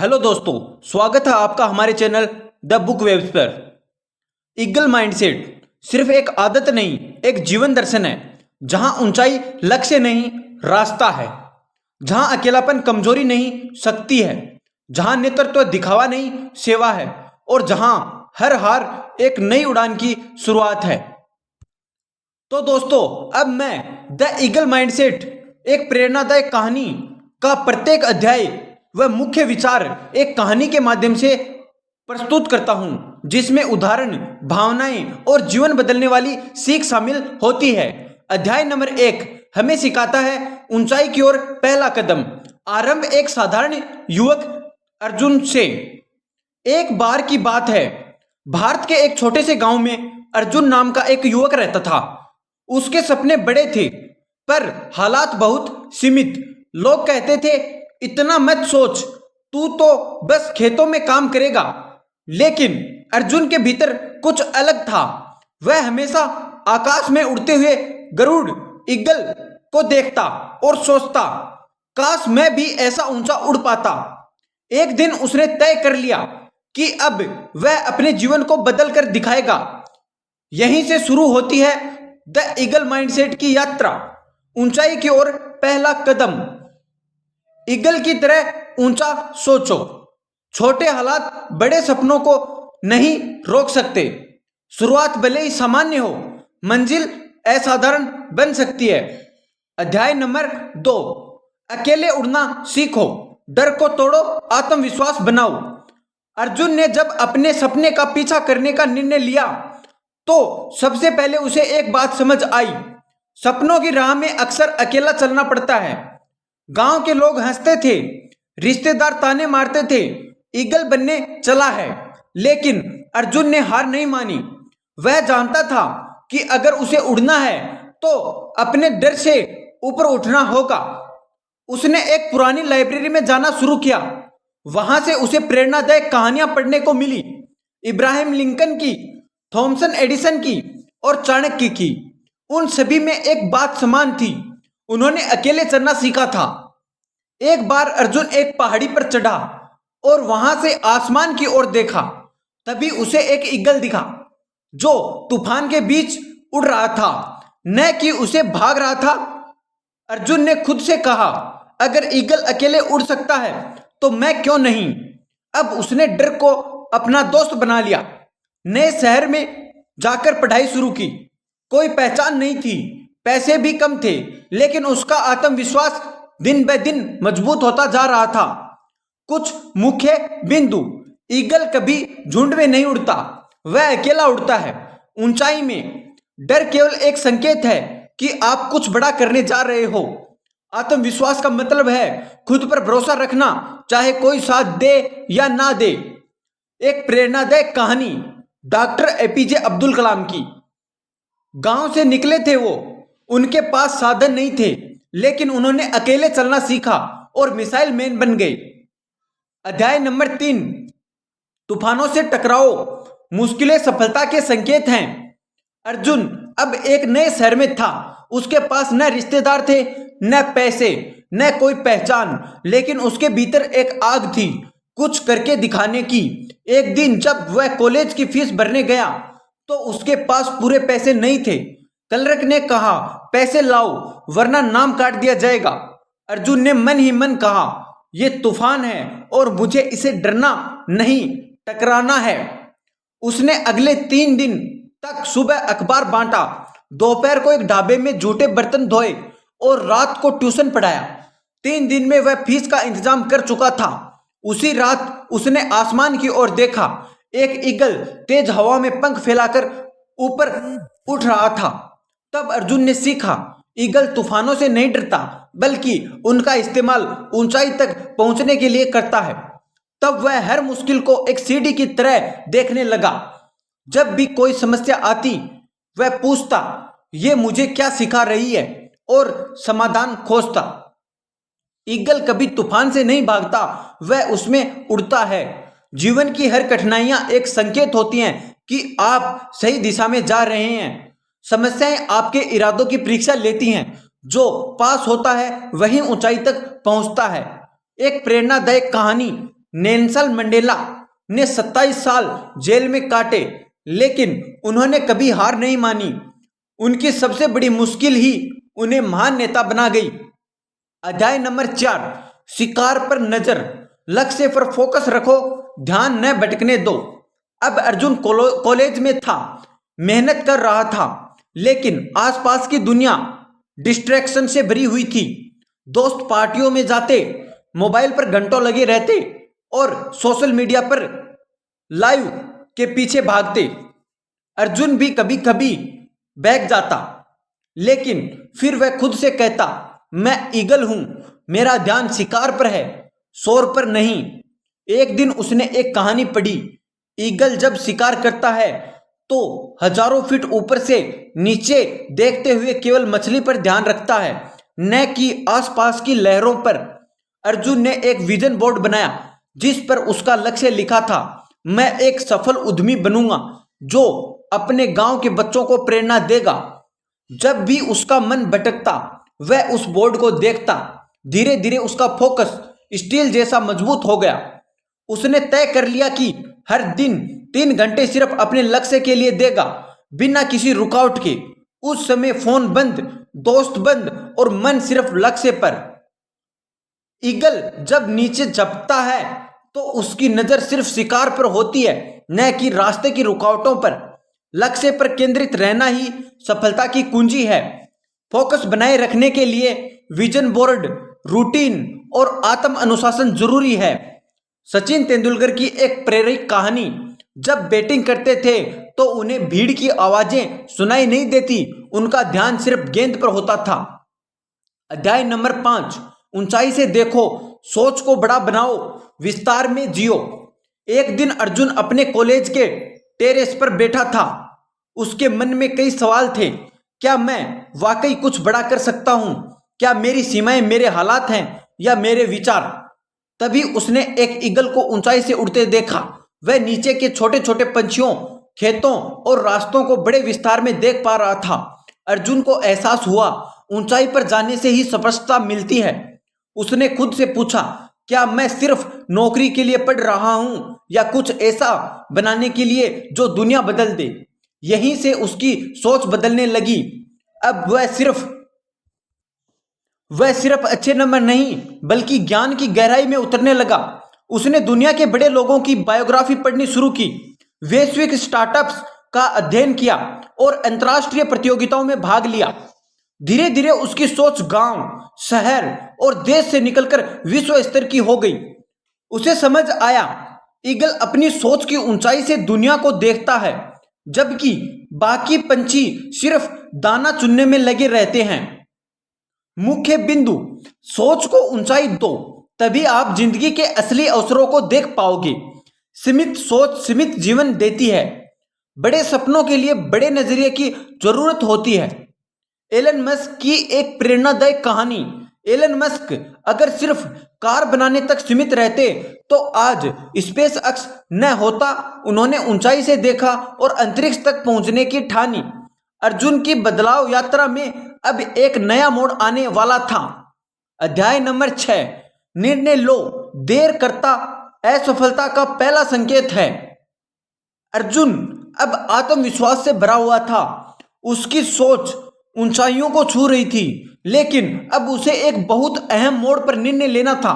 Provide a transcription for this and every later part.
Hello दोस्तों, स्वागत है आपका हमारे चैनल द बुक वेब्स पर। ईगल माइंडसेट सिर्फ एक आदत नहीं, एक जीवन दर्शन है जहां ऊंचाई लक्ष्य नहीं, रास्ता है। जहां अकेलापन कमजोरी नहीं, शक्ति है। जहां नेतृत्व दिखावा नहीं, सेवा है। और जहां हर हार एक नई उड़ान की शुरुआत है। तो दोस्तों, अब मैं द ईगल माइंडसेट, एक प्रेरणादायक कहानी का प्रत्येक अध्याय व मुख्य विचार एक कहानी के माध्यम से प्रस्तुत करता हूं, जिसमें उदाहरण, भावनाएं और जीवन बदलने वाली सीख शामिल होती है। अध्याय नंबर 1 हमें सिखाता है ऊंचाई की ओर पहला कदम। आरंभ एक साधारण युवक अर्जुन से। एक बार की बात है, भारत के एक छोटे से गांव में अर्जुन नाम का एक युवक रहता था। उसके सपने बड़े थे, पर हालात बहुत सीमित। लोग कहते थे, इतना मत सोच, तू तो बस खेतों में काम करेगा। लेकिन अर्जुन के भीतर कुछ अलग था। वह हमेशा आकाश में उड़ते हुए गरुड़, ईगल को देखता और सोचता, काश मैं भी ऐसा ऊंचा उड़ पाता। एक दिन उसने तय कर लिया कि अब वह अपने जीवन को बदल कर दिखाएगा। यहीं से शुरू होती है द ईगल माइंडसेट की यात्रा। ऊंचाई की ओर पहला कदम। ईगल की तरह ऊंचा सोचो। छोटे हालात बड़े सपनों को नहीं रोक सकते। शुरुआत भले ही सामान्य हो, मंजिल असाधारण बन सकती है। अध्याय नंबर 2 अकेले उड़ना सीखो, डर को तोड़ो, आत्मविश्वास बनाओ। अर्जुन ने जब अपने सपने का पीछा करने का निर्णय लिया, तो सबसे पहले उसे एक बात समझ आई, सपनों की राह में अक्सर अकेला चलना पड़ता है। गांव के लोग हंसते थे, रिश्तेदार ताने मारते थे, ईगल बनने चला है। लेकिन अर्जुन ने हार नहीं मानी। वह जानता था कि अगर उसे उड़ना है तो अपने डर से ऊपर उठना होगा। उसने एक पुरानी लाइब्रेरी में जाना शुरू किया। वहां से उसे प्रेरणादायक कहानियां पढ़ने को मिली, इब्राहिम लिंकन की, थॉमसन एडिसन की और चाणक्य की। उन सभी में एक बात समान थी, उन्होंने अकेले चलना सीखा था। एक बार अर्जुन एक पहाड़ी पर चढ़ा और वहां से आसमान की ओर देखा। तभी उसे एक ईगल दिखा जो तूफान के बीच उड़ रहा था, न कि उसे भाग रहा था। अर्जुन ने खुद से कहा, अगर ईगल अकेले उड़ सकता है तो मैं क्यों नहीं। अब उसने डर को अपना दोस्त बना लिया। नए शहर में जाकर पढ़ाई शुरू की। कोई पहचान नहीं थी, पैसे भी कम थे, लेकिन उसका आत्मविश्वास दिन ब दिन मजबूत होता जा रहा था। कुछ मुख्य बिंदु। ईगल कभी झुंड में नहीं उड़ता, वह अकेला उड़ता है। ऊंचाई में डर केवल एक संकेत है कि आप कुछ बड़ा करने जा रहे हो। आत्मविश्वास का मतलब है खुद पर भरोसा रखना, चाहे कोई साथ दे या ना दे। एक प्रेरणादायक कहानी डॉक्टर एपीजे अब्दुल कलाम की। गांव से निकले थे वो, उनके पास साधन नहीं थे, लेकिन उन्होंने अकेले चलना सीखा और मिसाइल मैन बन गए। अध्याय नंबर 3 तूफानों से टकराओ, मुश्किलें सफलता के संकेत हैं। अर्जुन अब एक नए शहर में था। उसके पास न रिश्तेदार थे, न पैसे, न कोई पहचान, लेकिन उसके भीतर एक आग थी कुछ करके दिखाने की। एक दिन जब वह कॉलेज की फीस भरने गया तो उसके पास पूरे पैसे नहीं थे। क्लर्क ने कहा, पैसे लाओ वरना नाम काट दिया जाएगा। अर्जुन ने मन ही मन कहा, यह तूफान है और मुझे इसे डरना नहीं, टकराना है। उसने अगले 3 दिन तक सुबह अखबार बांटा, दोपहर को एक ढाबे में जूठे बर्तन धोए और रात को ट्यूशन पढ़ाया। 3 दिन में वह फीस का इंतजाम कर चुका था। उसी रात उसने आसमान की ओर देखा। एक ईगल तेज हवा में पंख फैलाकर ऊपर उठ रहा था। तब अर्जुन ने सीखा, ईगल तूफानों से नहीं डरता, बल्कि उनका इस्तेमाल ऊंचाई तक पहुंचने के लिए करता है। तब वह हर मुश्किल को एक सीढ़ी की तरह देखने लगा। जब भी कोई समस्या आती, वह पूछता, ये मुझे क्या सिखा रही है, और समाधान खोजता। ईगल कभी तूफान से नहीं भागता, वह उसमें उड़ता है। जीवन की हर कठिनाइयां एक संकेत होती हैं कि आप सही दिशा में जा रहे हैं। समस्याएं आपके इरादों की परीक्षा लेती हैं। जो पास होता है वही ऊंचाई तक पहुंचता है। एक प्रेरणादायक कहानी नेल्सन मंडेला ने 27 साल जेल में काटे, लेकिन उन्होंने कभी हार नहीं मानी। उनकी सबसे बड़ी मुश्किल ही उन्हें महान नेता बना गई। अध्याय नंबर 4, शिकार पर नजर। लक्ष्य पर फोकस रखो, ध्यान न भटकने दो। अब अर्जुन कॉलेज में था, मेहनत कर रहा था, लेकिन आसपास की दुनिया डिस्ट्रैक्शन से भरी हुई थी। दोस्त पार्टियों में जाते, मोबाइल पर घंटों लगे रहते और सोशल मीडिया पर लाइव के पीछे भागते। अर्जुन भी कभी कभी बैग जाता, लेकिन फिर वह खुद से कहता, मैं ईगल हूं, मेरा ध्यान शिकार पर है, शोर पर नहीं। एक दिन उसने एक कहानी पढ़ी, ईगल जब शिकार करता है तो हजारों फीट ऊपर से नीचे देखते हुए केवल मछली पर ध्यान रखता है, न कि आसपास की लहरों पर। अर्जुन ने एक विजन बोर्ड बनाया जिस पर उसका लक्ष्य लिखा था, मैं एक सफल उद्यमी बनूंगा जो अपने गांव के बच्चों को प्रेरणा देगा। जब भी उसका मन भटकता वह उस बोर्ड को देखता। धीरे धीरे उसका फोकस स्टील जैसा मजबूत हो गया। उसने तय कर लिया कि हर दिन 3 घंटे सिर्फ अपने लक्ष्य के लिए देगा, बिना किसी रुकावट के। उस समय फोन बंद, दोस्त बंद और मन सिर्फ लक्ष्य पर। ईगल जब नीचे झपकता है तो उसकी नजर सिर्फ शिकार पर होती है, न कि रास्ते की रुकावटों पर। लक्ष्य पर केंद्रित रहना ही सफलता की कुंजी है। फोकस बनाए रखने के लिए विजन बोर्ड, रूटीन और आत्म अनुशासन जरूरी है। सचिन तेंदुलकर की एक प्रेरक कहानी, जब बैटिंग करते थे तो उन्हें भीड़ की आवाजें सुनाई नहीं देती, उनका ध्यान सिर्फ गेंद पर होता था। अध्याय नंबर 5, ऊंचाई से देखो, सोच को बड़ा बनाओ, विस्तार में जियो। एक दिन अर्जुन अपने कॉलेज के टेरेस पर बैठा था। उसके मन में कई सवाल थे। क्या मैं वाकई कुछ बड़ा कर सकता हूं? क्या मेरी सीमाएं मेरे हालात हैं या मेरे विचार? तभी उसने एक ईगल को ऊंचाई से उड़ते देखा। वह नीचे के छोटे छोटे पंछियों, खेतों और रास्तों को बड़े विस्तार में देख पा रहा था। अर्जुन को एहसास हुआ, ऊंचाई पर जाने से ही स्पष्टता मिलती है। उसने खुद से पूछा, क्या मैं सिर्फ नौकरी के लिए पढ़ रहा हूं या कुछ ऐसा बनाने के लिए जो दुनिया बदल दे? यहीं से उसकी सोच बदलने लगी। अब वह सिर्फ अच्छे नंबर नहीं बल्कि ज्ञान की गहराई में उतरने लगा। उसने दुनिया के बड़े लोगों की बायोग्राफी पढ़नी शुरू की, वैश्विक स्टार्टअप्स का अध्ययन किया और अंतर्राष्ट्रीय प्रतियोगिताओं में भाग लिया। धीरे धीरे उसकी सोच गांव, शहर और देश से निकलकर विश्व स्तर की हो गई। उसे समझ आया, ईगल अपनी सोच की ऊंचाई से दुनिया को देखता है, जबकि बाकी पंछी सिर्फ दाना चुनने में लगे रहते हैं। मुख्य बिंदु, सोच को ऊंचाई दो, तभी आप जिंदगी के असली अवसरों को देख पाओगे। सीमित सोच सीमित जीवन देती है। बड़े सपनों के लिए बड़े नजरिए की जरूरत होती है। एलन मस्क की एक प्रेरणादायक कहानी। एलन मस्क अगर सिर्फ कार बनाने तक सीमित रहते तो आज स्पेस एक्स न होता। उन्होंने ऊंचाई से देखा और अंतरिक्ष तक पहुंचने की ठानी। अर्जुन की बदलाव यात्रा में अब एक नया मोड़ आने वाला था। अध्याय नंबर 6, निर्णय लो, देर करता असफलता का पहला संकेत है। अर्जुन अब आत्मविश्वास से भरा हुआ था। उसकी सोच ऊंचाइयों को छू रही थी, लेकिन अब उसे एक बहुत अहम मोड़ पर निर्णय लेना था।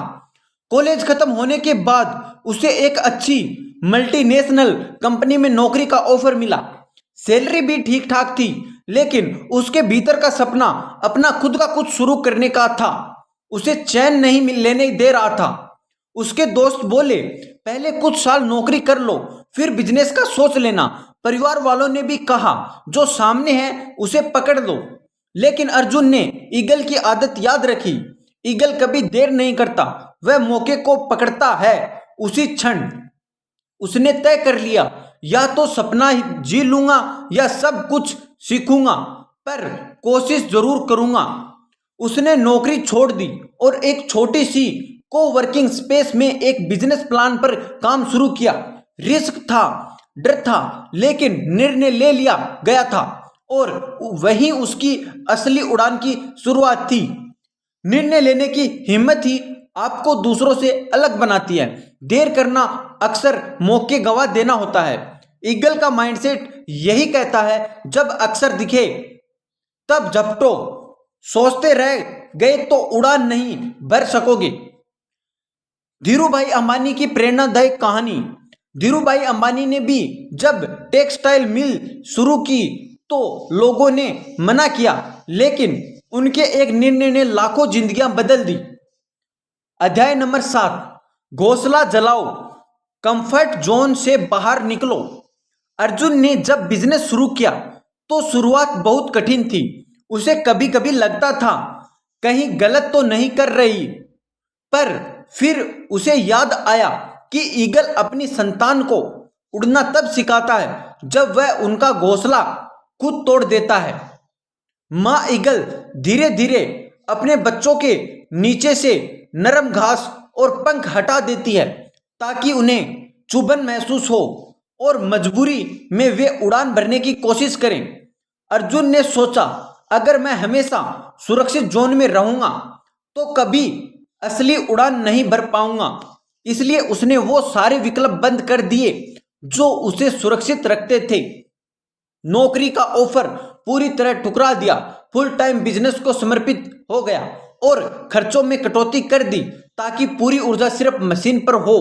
कॉलेज खत्म होने के बाद उसे एक अच्छी मल्टीनेशनल कंपनी में नौकरी का ऑफर मिला। सैलरी भी ठीक ठाक थी, लेकिन उसके भीतर का सपना अपना खुद का कुछ शुरू करने का था। उसे चैन नहीं लेने दे रहा था। उसके दोस्त बोले, पहले कुछ साल नौकरी कर लो, फिर बिजनेस का सोच लेना। परिवार वालों ने भी कहा, जो सामने है उसे पकड़ लो। लेकिन अर्जुन ने ईगल की आदत याद रखी। ईगल कभी देर नहीं करता, वह मौके को पकड़ता है उसी क्षण। उसने तय कर लिया, या तो सपना ही जी लूंगा या सब कुछ सीखूंगा, पर कोशिश जरूर करूंगा। उसने नौकरी छोड़ दी और एक छोटी सी कोवर्किंग स्पेस में एक बिजनेस प्लान पर काम शुरू किया। रिस्क था, डर था, लेकिन निर्णय ले लिया गया था और वही उसकी असली उड़ान की शुरुआत थी। निर्णय लेने की हिम्मत ही आपको दूसरों से अलग बनाती है। देर करना अक्सर मौके गवा देना होता है। ईगल का माइंडसेट यही कहता है, जब अक्सर दिखे तब झपटो, सोचते रह गए तो उड़ान नहीं भर सकोगे। धीरूभाई अंबानी की प्रेरणादायक कहानी। धीरूभाई अंबानी ने भी जब टेक्सटाइल मिल शुरू की तो लोगों ने मना किया, लेकिन उनके एक निर्णय ने लाखों जिंदगियां बदल दी। अध्याय नंबर 7, घोंसला जलाओ, कंफर्ट जोन से बाहर निकलो। अर्जुन ने जब बिजनेस शुरू किया तो शुरुआत बहुत कठिन थी। उसे कभी कभी लगता था कहीं गलत तो नहीं कर रही, पर फिर उसे याद आया कि ईगल अपनी संतान को उड़ना तब सिखाता है जब वह उनका घोंसला खुद तोड़ देता है। माँ ईगल धीरे धीरे अपने बच्चों के नीचे से नरम घास और पंख हटा देती है ताकि उन्हें चुभन महसूस हो और मजबूरी में वे उड़ान भरने की कोशिश करें। अर्जुन ने सोचा, अगर मैं हमेशा सुरक्षित जोन में रहूंगा तो कभी असली उड़ान नहीं भर पाऊंगा। इसलिए उसने वो सारे विकल्प बंद कर दिए जो उसे सुरक्षित रखते थे। नौकरी का ऑफर पूरी तरह ठुकरा दिया, फुल टाइम बिजनेस को समर्पित हो गया और खर्चों में कटौती कर दी ताकि पूरी ऊर्जा सिर्फ मशीन पर हो।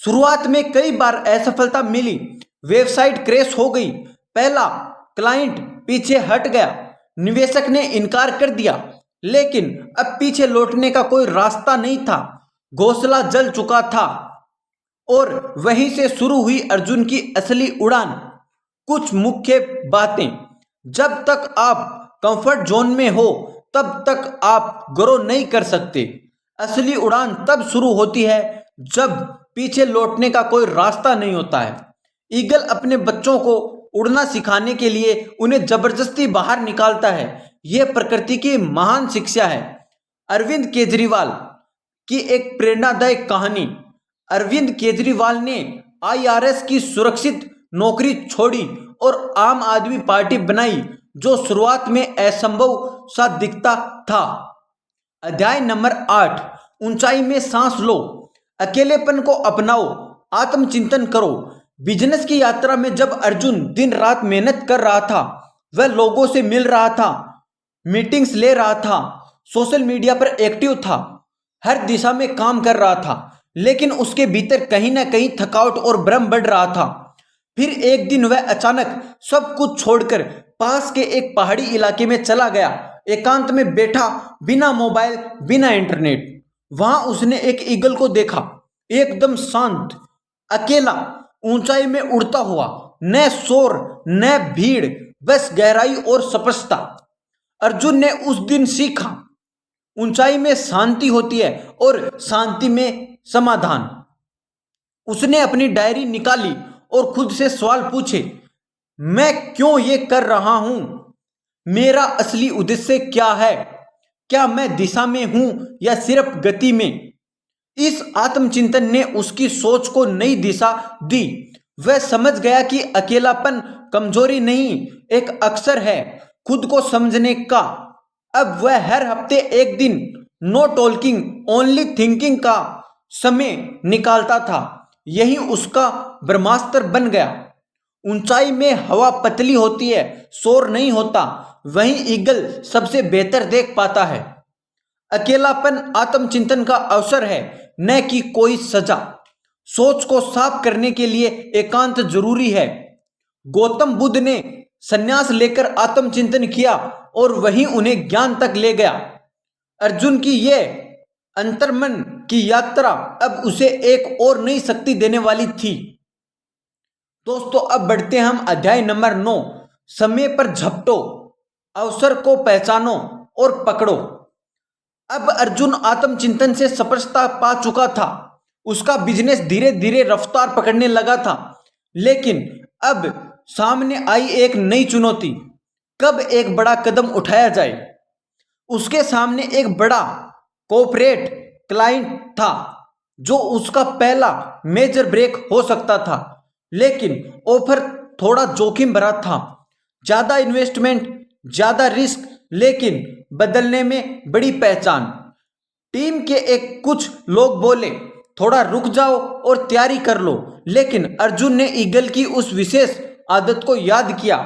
शुरुआत में कई बार असफलता मिली, वेबसाइट क्रैश हो गई, पहला क्लाइंट पीछे हट गया, निवेशक ने इनकार कर दिया, लेकिन अब पीछे लौटने का कोई रास्ता नहीं था। घोंसला जल चुका था और वहीं से शुरू हुई अर्जुन की असली उड़ान। कुछ मुख्य बातें। जब तक आप कंफर्ट जोन में हो तब तक आप ग्रो नहीं कर सकते। असली उड़ान तब शुरू होती है जब पीछे लौटने का कोई रास्ता नहीं होता है। ईगल अपने बच्चों को उड़ना सिखाने के लिए उन्हें जबरदस्ती बाहर निकालता है। यह प्रकृति की महान शिक्षा है। अरविंद केजरीवाल की एक प्रेरणादायक कहानी। अरविंद केजरीवाल ने IRS की सुरक्षित नौकरी छोड़ी और आम आदमी पार्टी बनाई, जो शुरुआत में असंभव सा दिखता था। अध्याय नंबर 8, ऊंचाई में सांस लो, अकेलेपन को अपनाओ, आत्मचिंतन करो। बिजनेस की यात्रा में जब अर्जुन दिन रात मेहनत कर रहा था, वह लोगों से मिल रहा था, मीटिंग्स ले रहा था, सोशल मीडिया पर एक्टिव था, हर दिशा में काम कर रहा था, लेकिन उसके भीतर कहीं ना कहीं थकावट और भ्रम बढ़ रहा था। फिर एक दिन वह अचानक सब कुछ छोड़कर पास के एक पहाड़ी इलाके में चला गया, एकांत में बैठा, बिना मोबाइल, बिना इंटरनेट। वहां उसने एक ईगल को देखा, एकदम शांत, अकेला, ऊंचाई में उड़ता हुआ, न शोर न भीड़, बस गहराई और स्पष्टता। अर्जुन ने उस दिन सीखा, ऊंचाई में शांति होती है और शांति में समाधान। उसने अपनी डायरी निकाली और खुद से सवाल पूछे, मैं क्यों ये कर रहा हूं? मेरा असली उद्देश्य क्या है? क्या मैं दिशा में हूं या सिर्फ गति में? इस आत्मचिंतन ने उसकी सोच को नई दिशा दी। वह समझ गया कि अकेलापन कमजोरी नहीं, एक अवसर है खुद को समझने का। अब वह हर हफ्ते एक दिन नो टॉकिंग ओनली थिंकिंग का समय निकालता था। यही उसका ब्रह्मास्त्र बन गया। ऊंचाई में हवा पतली होती है, शोर नहीं होता, वहीं ईगल सबसे बेहतर देख पाता है। अकेलापन आत्मचिंतन का अवसर है, न कि कोई सजा। सोच को साफ करने के लिए एकांत जरूरी है। गौतम बुद्ध ने संन्यास लेकर आत्मचिंतन किया और वहीं उन्हें ज्ञान तक ले गया। अर्जुन की यह अंतर्मन की यात्रा अब उसे एक और नई शक्ति देने वाली थी। दोस्तों, अब बढ़ते हैं हम अध्याय नंबर 9, समय पर झपटो, अवसर को पहचानो और पकड़ो। अब अर्जुन आत्मचिंतन से स्पष्टता पा चुका था। उसका बिजनेस धीरे धीरे रफ्तार पकड़ने लगा था, लेकिन अब सामने आई एक नई चुनौती। कब एक बड़ा कदम उठाया जाए? उसके सामने एक बड़ा कॉर्पोरेट क्लाइंट था, जो उसका पहला मेजर ब्रेक हो सकता था, लेकिन ऑफर थोड़ा जोखिम भरा था। ज्यादा इन्वेस्टमेंट, ज्यादा रिस्क, लेकिन बदलने में बड़ी पहचान। टीम के एक कुछ लोग बोले, थोड़ा रुक जाओ और तैयारी कर लो, लेकिन अर्जुन ने ईगल की उस विशेष आदत को याद किया।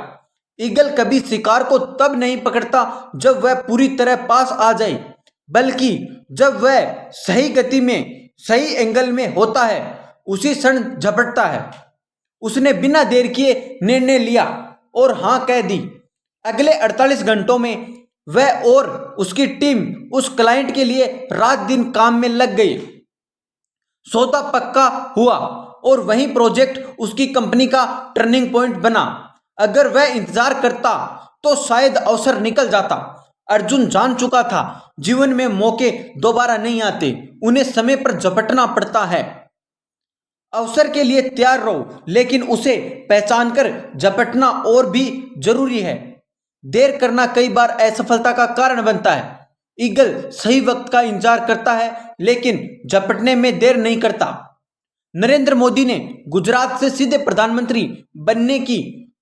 ईगल कभी शिकार को तब नहीं पकड़ता जब वह पूरी तरह पास आ जाए, बल्कि जब वह सही गति में, सही एंगल में होता है, उसी क्षण झपटता है। उसने बिना देर किए निर्णय लिया और हां कह दी। अगले 48 घंटों में वह और उसकी टीम उस क्लाइंट के लिए रात दिन काम में लग गई। सौदा पक्का हुआ और वही प्रोजेक्ट उसकी कंपनी का टर्निंग पॉइंट बना। अगर वह इंतजार करता तो शायद अवसर निकल जाता। अर्जुन जान चुका था, जीवन में मौके दोबारा नहीं आते, उन्हें समय पर झपटना पड़ता है। अवसर के लिए तैयार रहो, लेकिन उसे पहचानकर झपटना और भी जरूरी है। देर करना कई बार असफलता का कारण बनता है। ईगल सही वक्त का इंतजार करता है, लेकिन झपटने में देर नहीं करता। नरेंद्र मोदी ने गुजरात से सीधे प्रधानमंत्री बनने की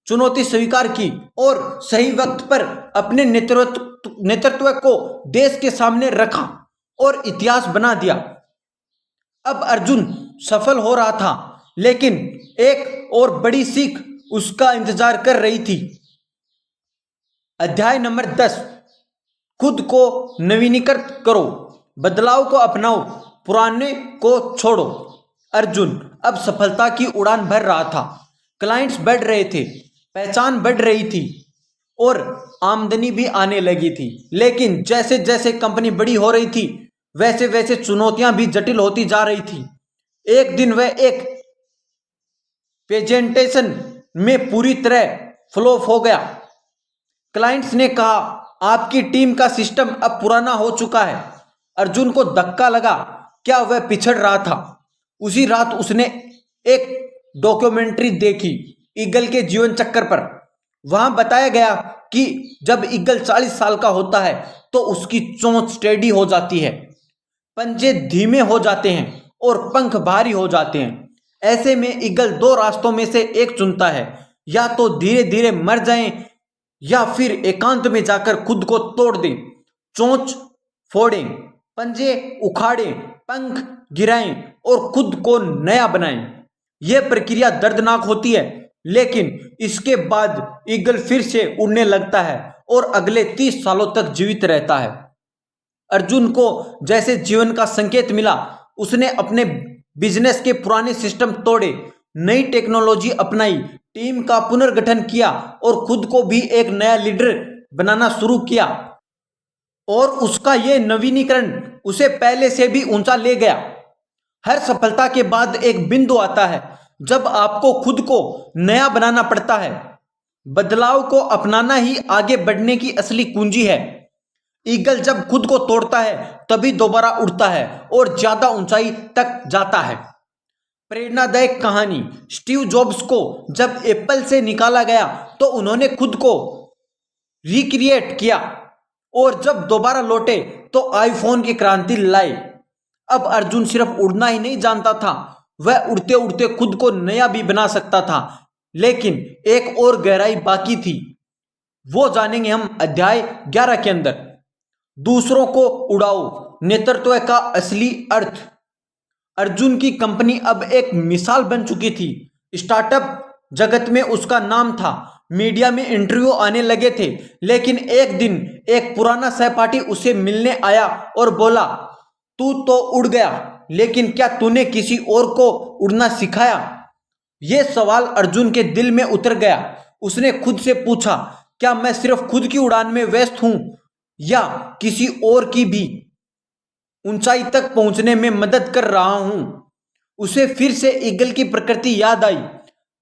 चुनौती स्वीकार की और सही वक्त पर अपने नेतृत्व को देश के सामने रखा और इतिहास बना दिया। अब अर्जुन सफल हो रहा था, लेकिन एक और बड़ी सीख उसका इंतजार कर रही थी। अध्याय नंबर 10, खुद को नवीनीकृत करो, बदलाव को अपनाओ, पुराने को छोड़ो। अर्जुन अब सफलता की उड़ान भर रहा था। क्लाइंट्स बढ़ रहे थे, पहचान बढ़ रही थी और आमदनी भी आने लगी थी। लेकिन जैसे जैसे कंपनी बड़ी हो रही थी, वैसे वैसे चुनौतियां भी जटिल होती जा रही थी। एक दिन वह एक प्रेजेंटेशन में पूरी तरह फ्लॉप हो गया। क्लाइंट्स ने कहा, आपकी टीम का सिस्टम अब पुराना हो चुका है। अर्जुन को धक्का लगा। क्या वह पिछड़ रहा था? उसी रात उसने एक डॉक्यूमेंट्री देखी ईगल के जीवन चक्र पर। वहां बताया गया कि जब ईगल 40 साल का होता है तो उसकी चोंच टेढ़ी हो जाती है, पंजे धीमे हो जाते हैं और पंख भारी हो जाते हैं। ऐसे में ईगल दो रास्तों में से एक चुनता है, या तो धीरे धीरे मर जाएं या फिर एकांत में जाकर खुद को तोड़ दें, चोंच फोड़ें, पंजे उखाड़ें, पंख गिराएं और खुद को नया बनाएं। यह प्रक्रिया दर्दनाक होती है, लेकिन इसके बाद ईगल फिर से उड़ने लगता है और अगले 30 सालों तक जीवित रहता है। अर्जुन को जैसे जीवन का संकेत मिला, उसने अपने बिजनेस के पुराने सिस्टम तोड़े, नई टेक्नोलॉजी अपनाई, टीम का पुनर्गठन किया और खुद को भी एक नया लीडर बनाना शुरू किया। और उसका यह नवीनीकरण उसे पहले से भी ऊंचा ले गया। हर सफलता के बाद एक बिंदु आता है जब आपको खुद को नया बनाना पड़ता है। बदलाव को अपनाना ही आगे बढ़ने की असली कुंजी है। ईगल जब खुद को तोड़ता है तभी दोबारा उड़ता है और ज्यादा ऊंचाई तक जाता है। प्रेरणादायक कहानी। स्टीव जॉब्स को जब एप्पल से निकाला गया तो उन्होंने खुद को रिक्रिएट किया और जब दोबारा लौटे तो आईफोन की क्रांति लाई। अब अर्जुन सिर्फ उड़ना ही नहीं जानता था, वह उड़ते उड़ते खुद को नया भी बना सकता था। लेकिन एक और गहराई बाकी थी, वो जानेंगे हम अध्याय 11 के अंदर। दूसरों को उड़ाओ, नेतृत्व का असली अर्थ। अर्जुन की कंपनी अब एक मिसाल बन चुकी थी। स्टार्टअप जगत में उसका नाम था, मीडिया में इंटरव्यू आने लगे थे। लेकिन एक दिन एक पुराना सहपाठी उसे मिलने आया और बोला, तू तो उड़ गया, लेकिन क्या तूने किसी और को उड़ना सिखाया? यह सवाल अर्जुन के दिल में उतर गया। उसने खुद से पूछा, क्या मैं सिर्फ खुद की उड़ान में व्यस्त हूं या किसी और की भी ऊंचाई तक पहुंचने में मदद कर रहा हूं? उसे फिर से ईगल की प्रकृति याद आई।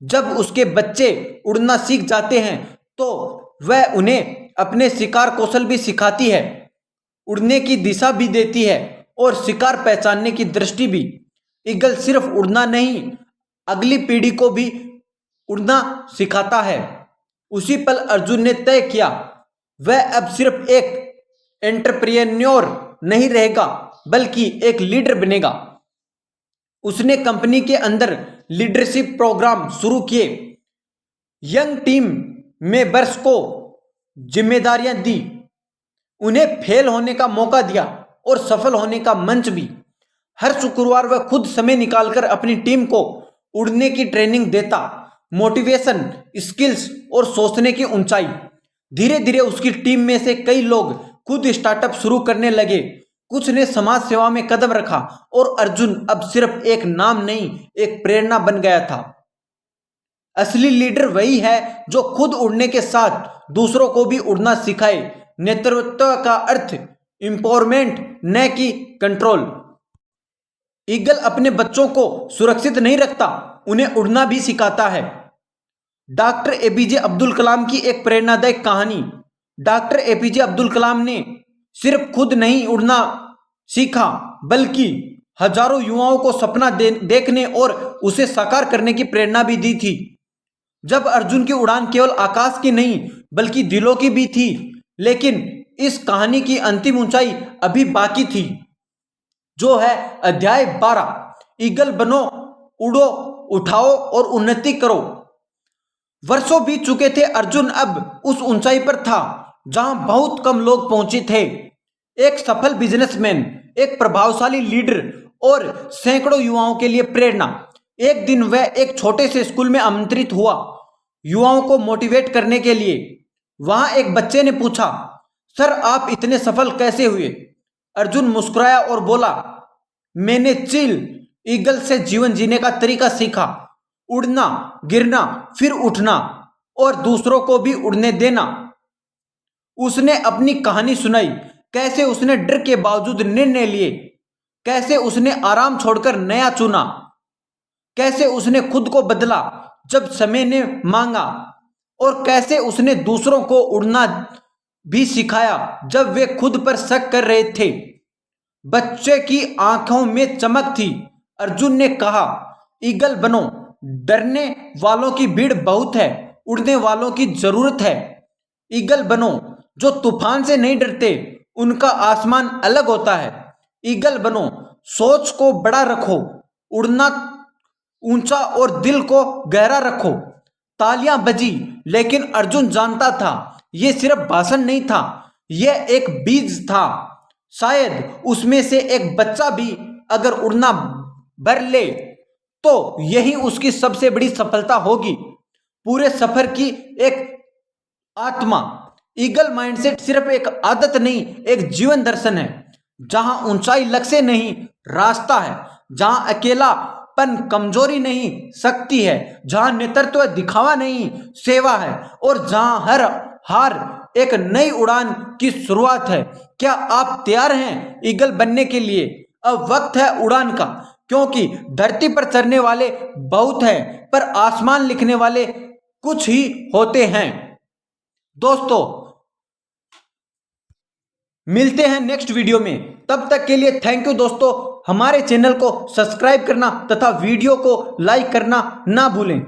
जब उसके बच्चे उड़ना सीख जाते हैं तो वह उन्हें अपने शिकार कौशल भी सिखाती है, उड़ने की दिशा भी देती है और शिकार पहचानने की दृष्टि भी। ईगल सिर्फ उड़ना नहीं, अगली पीढ़ी को भी उड़ना सिखाता है। उसी पल अर्जुन ने तय किया, वह अब सिर्फ एक एंटरप्रेन्योर नहीं रहेगा, बल्कि एक लीडर बनेगा। उसने कंपनी के अंदर लीडरशिप प्रोग्राम शुरू किए, यंग टीम मेंबर्स को जिम्मेदारियां दी, उन्हें फेल होने का मौका दिया और सफल होने का मंच भी। हर शुक्रवार वह खुद समय निकालकर अपनी टीम को उड़ने की ट्रेनिंग देता, मोटिवेशन, स्किल्स और सोचने की ऊंचाई। धीरे धीरे उसकी टीम में से कई लोग खुद स्टार्टअप शुरू करने लगे, कुछ ने समाज सेवा में कदम रखा और अर्जुन अब सिर्फ एक नाम नहीं, एक प्रेरणा बन गया था। असली लीडर वही है जो खुद उड़ने के साथ दूसरों को भी उड़ना सिखाए। नेतृत्व का अर्थ एम्पावरमेंट न कि कंट्रोल। ईगल अपने बच्चों को सुरक्षित नहीं रखता, उन्हें उड़ना भी सिखाता है। डॉक्टर एपीजे अब्दुल कलाम की एक प्रेरणादायक कहानी। डॉक्टर एपीजे अब्दुल कलाम ने सिर्फ खुद नहीं उड़ना सीखा, बल्कि हजारों युवाओं को सपना देखने और उसे साकार करने की प्रेरणा भी दी थी। जब अर्जुन की उड़ान केवल आकाश की नहीं बल्कि दिलों की भी थी, लेकिन इस कहानी की अंतिम ऊंचाई अभी बाकी थी, जो है अध्याय 12। ईगल बनो, उड़ो, उठाओ और उन्नति करो। वर्षों बीत चुके थे, अर्जुन अब उस ऊंचाई पर था जहां बहुत कम लोग पहुंचे थे। एक सफल बिजनेसमैन, एक प्रभावशाली लीडर और सैकड़ों युवाओं के लिए प्रेरणा। एक दिन वह एक छोटे से स्कूल में आमंत्रित हुआ, युवाओं को मोटिवेट करने के लिए। वहां एक बच्चे ने पूछा, सर आप इतने सफल कैसे हुए? अर्जुन मुस्कुराया और बोला, मैंने चिल ईगल से जीवन जीने का तरीका सीखा। उड़ना, गिरना, फिर उठना और दूसरों को भी उड़ने देना। उसने अपनी कहानी सुनाई, कैसे उसने डर के बावजूद निर्णय लिए, कैसे उसने आराम छोड़कर नया चुना, कैसे उसने खुद को बदला जब समय ने मांगा, और कैसे उसने दूसरों को उड़ना भी सिखाया जब वे खुद पर शक कर रहे थे। बच्चे की आंखों में चमक थी। अर्जुन ने कहा, ईगल बनो, डरने वालों की भीड़ बहुत है, उड़ने वालों की जरूरत है। ईगल बनो जो तूफान से नहीं डरते, उनका आसमान अलग होता है। ईगल बनो, सोच को बड़ा रखो, उड़ना ऊंचा और दिल को गहरा रखो। तालियां बजी, लेकिन अर्जुन जानता था यह सिर्फ भाषण नहीं था, यह एक बीज था। शायद उसमें से एक बच्चा भी अगर उड़ना भर ले तो यही उसकी सबसे बड़ी सफलता होगी, पूरे सफर की एक आत्मा। ईगल माइंडसेट सिर्फ एक आदत नहीं, एक जीवन दर्शन है। जहां ऊंचाई लक्ष्य नहीं, रास्ता है। जहां अकेलापन कमजोरी नहीं, शक्ति है। जहां नेतृत्व दिखावा नहीं, सेवा है। और जहां हर हार एक नई उड़ान की शुरुआत है। क्या आप तैयार हैं ईगल बनने के लिए? अब वक्त है उड़ान का, क्योंकि धरती पर चढ़ने वाले बहुत हैं, पर आसमान लिखने वाले कुछ ही होते हैं। दोस्तों, मिलते हैं नेक्स्ट वीडियो में, तब तक के लिए थैंक यू दोस्तों। हमारे चैनल को सब्सक्राइब करना तथा वीडियो को लाइक करना ना भूलें।